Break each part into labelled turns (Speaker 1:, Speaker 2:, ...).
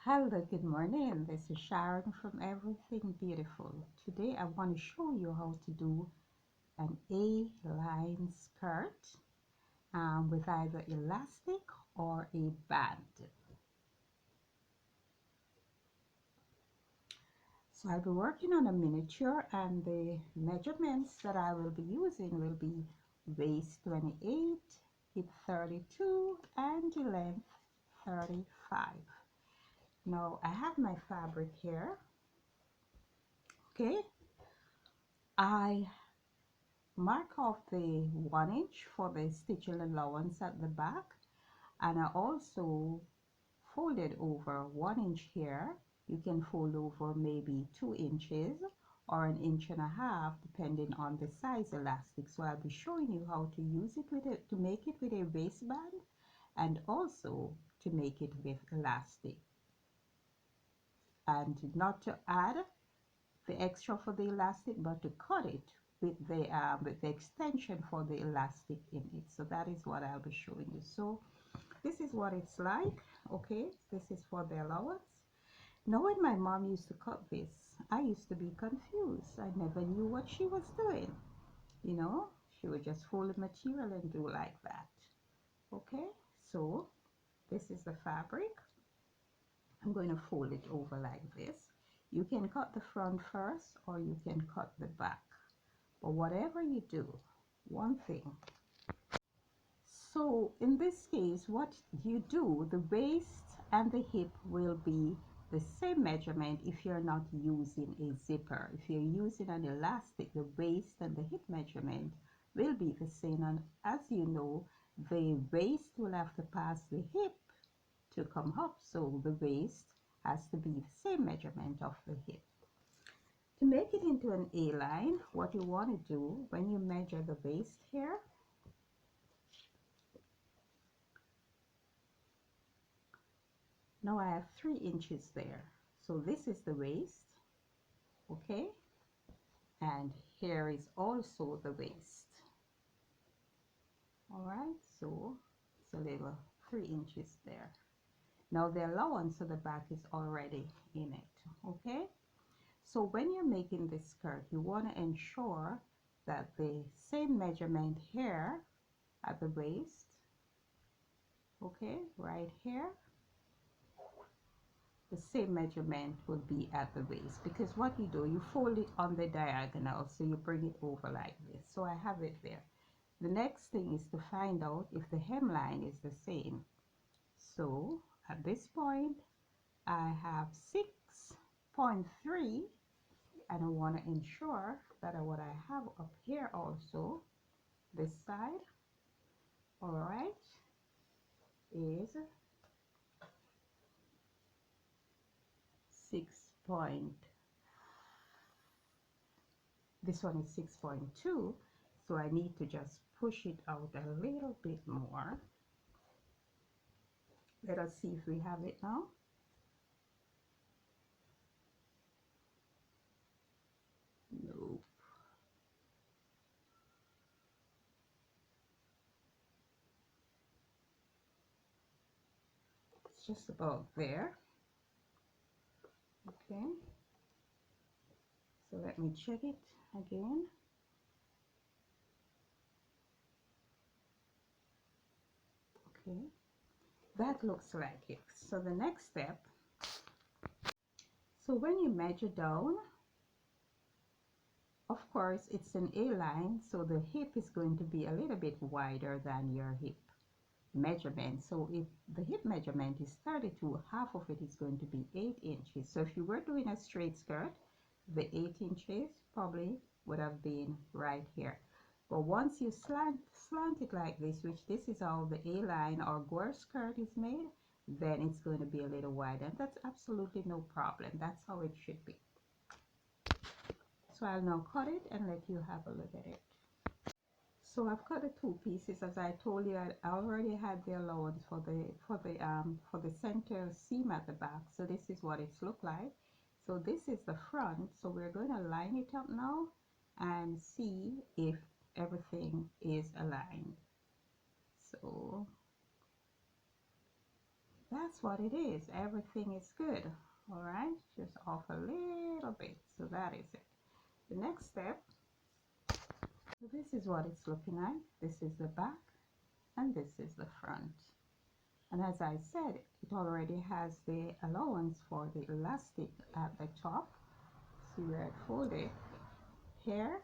Speaker 1: Hello, good morning. This is Sharon from Everything Beautiful. Today I want to show you how to do an A-line skirt with either elastic or a band. So I'll be working on a miniature, and the measurements that I will be using will be waist 28, hip 32, and the length 35. Now I have my fabric here. Okay, I mark off the 1 inch for the stitching allowance at the back, and I also folded over 1 inch here. You can fold over maybe 2 inches or 1.5 inches depending on the size elastic. So I'll be showing you how to use it with it, to make it with a waistband, and also to make it with elastic, and not to add the extra for the elastic, but to cut it with the extension for the elastic in it. So that is what I'll be showing you. So this is what it's like. Okay, this is for the allowance. Now when my mom used to cut this, I used to be confused. I never knew what she was doing. You know, she would just fold the material and do like that. Okay, so this is the fabric. I'm going to fold it over like this. You can cut the front first or you can cut the back, but whatever you do, one thing. So in this case, what you do, the waist and the hip will be the same measurement if you're not using a zipper. If you're using an elastic, the waist and the hip measurement will be the same, and as you know, the waist will have to pass the hip to come up, so the waist has to be the same measurement of the hip. To make it into an A-line, what you want to do when you measure the waist here, now I have 3 inches there, so this is the waist, okay, and here is also the waist. All right, so it's a little 3 inches there. Now the allowance of the back is already in it. Okay, so when you're making this skirt, you want to ensure that the same measurement here at the waist, okay, right here, the same measurement would be at the waist, because what you do, you fold it on the diagonal, so you bring it over like this. So I have it there. The next thing is to find out if the hemline is the same. So at this point I have 6.3, and I want to ensure that what I have up here also, this side, all right, is 6 point, this one is 6.2, so I need to just push it out a little bit more. Let us see if we have it now. Nope. It's just about there. Okay, so let me check it again. Okay, that looks like it. So the next step, so when you measure down, of course it's an A-line, so the hip is going to be a little bit wider than your hip measurement. So if the hip measurement is 32, half of it is going to be 8 inches. So if you were doing a straight skirt, the 8 inches probably would have been right here. But once you slant it like this, which this is how the A-line or gore skirt is made, then it's going to be a little wider, and that's absolutely no problem. That's how it should be. So I'll now cut it and let you have a look at it. So I've cut the 2 pieces. As I told you, I already had the allowance for the center seam at the back. So this is what it's look like. So this is the front. So we're going to line it up now and see if everything is aligned. So that's what it is. Everything is good. All right, just off a little bit. So that is it. The next step, so this is what it's looking like. This is the back and this is the front. And as I said, it already has the allowance for the elastic at the top. See where it folded. Here,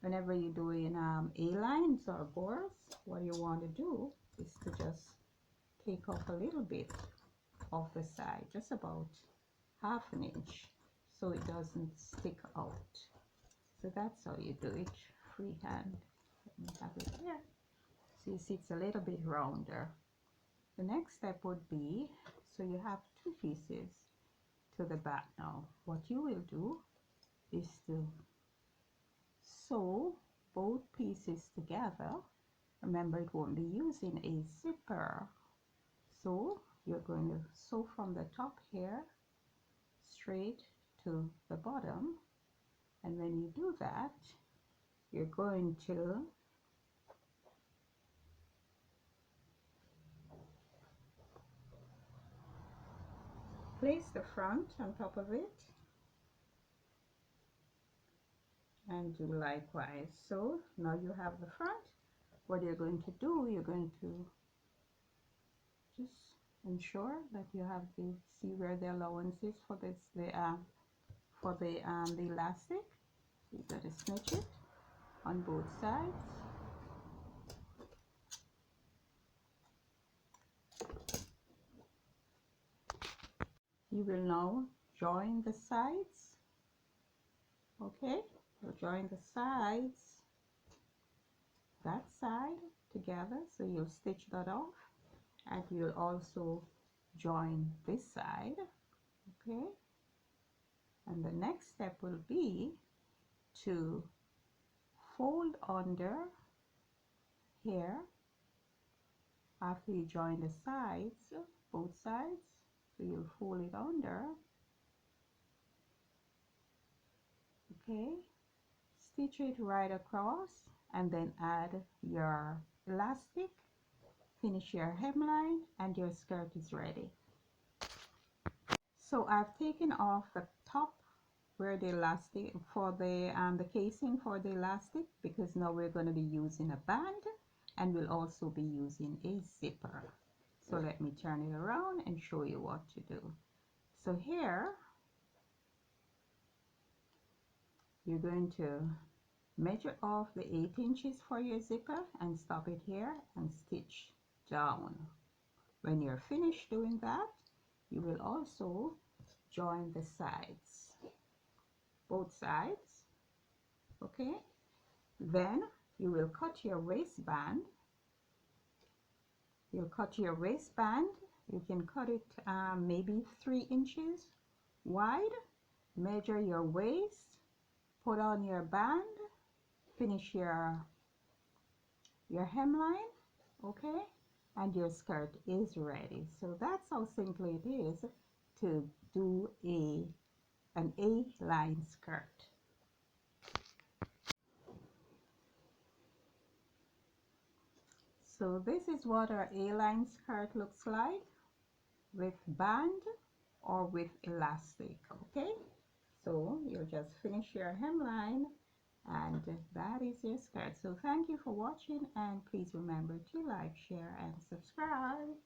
Speaker 1: whenever you're doing A-lines or gores, what you want to do is to just take off a little bit off the side, just about half an inch, so it doesn't stick out. So that's how you do it freehand. Let me have it here. So you see it's a little bit rounder. The next step would be, so you have two pieces to the back now. What you will do is to sew both pieces together. Remember, it won't be using a zipper. So you're going to sew from the top here straight to the bottom. And when you do that, you're going to place the front on top of it and do likewise. So now you have the front. What you're going to do, you're going to just ensure that you have the, see where the allowance is for this, the elastic. You're going to snitch it on both sides. You will now join the sides. Okay, you'll join the sides, that side together, so you'll stitch that off, and you'll also join this side. Okay, and the next step will be to fold under here after you join the sides, both sides. So you'll fold it under. Okay, stitch it right across and then add your elastic, finish your hemline, and your skirt is ready. So I've taken off the top where the elastic for the casing for the elastic, because now we're going to be using a band and we'll also be using a zipper. So let me turn it around and show you what to do. So here you're going to measure off the 8 inches for your zipper and stop it here and stitch down. When you're finished doing that, you will also join the sides, both sides. Okay, then you will cut your waistband. You'll cut your waistband. You can cut it maybe 3 inches wide. Measure your waist, put on your band, finish your hemline. Okay, and your skirt is ready. So that's how simple it is to do an A-line skirt. So this is what our A-line skirt looks like with band or with elastic. Okay, so you'll just finish your hemline and that is your skirt. So thank you for watching, and please remember to like, share, and subscribe.